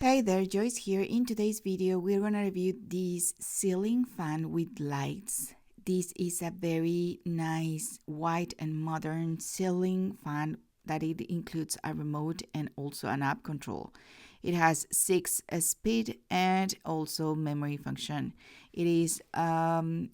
Hey there, Joyce here. In today's video, we're going to review this ceiling fan with lights. This is a very nice white and modern ceiling fan that it includes a remote and also an app control. It has 6 speed and also memory function. It is the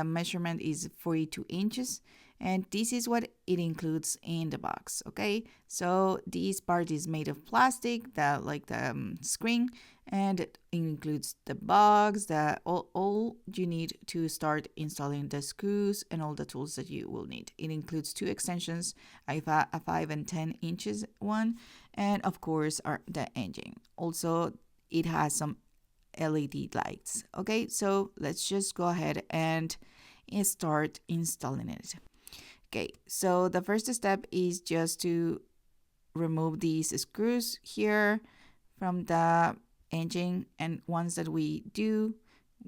measurement is 42 inches, and this is what it includes in the box. Okay, so this part is made of plastic, the screen, and it includes the box, all you need to start installing the screws and all the tools that you will need. It includes 2 extensions, a 5 and 10 inches one, and of course the engine. Also, it has some LED lights. Okay, so let's just go ahead and start installing it. Okay, so the first step is just to remove these screws here from the engine, and once that we do,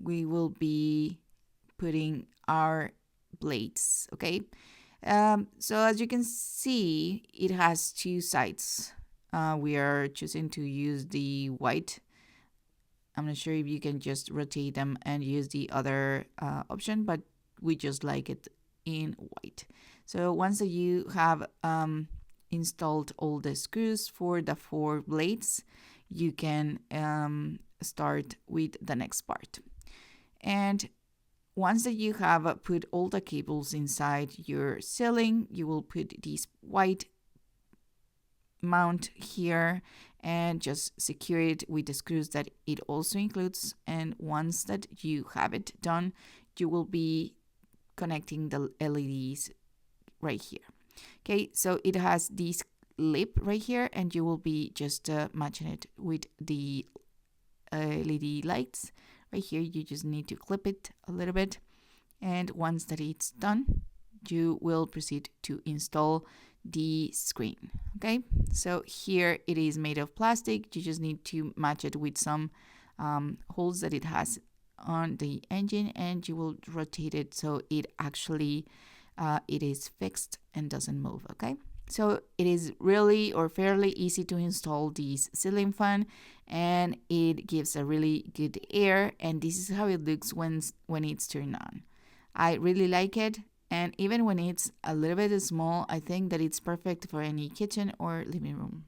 we will be putting our blades. Okay, so as you can see, it has 2 sides. We are choosing to use the white. I'm not sure if you can just rotate them and use the other option, but we just like it in white. So once that you have installed all the screws for the 4 blades, you can start with the next part. And once that you have put all the cables inside your ceiling, you will put this white mount here and just secure it with the screws that it also includes. And once that you have it done, you will be connecting the LEDs right here. Okay, so it has this lip right here, and you will be just matching it with the LED lights right here. You just need to clip it a little bit, and once that it's done, you will proceed to install the screen. Okay, so here it is made of plastic. You just need to match it with some holes that it has on the engine, and you will rotate it so it actually it is fixed and doesn't move. Okay, so it is really or fairly easy to install this ceiling fan, and it gives a really good air, and this is how it looks when it's turned on. I really like it. And even when it's a little bit small, I think that it's perfect for any kitchen or living room.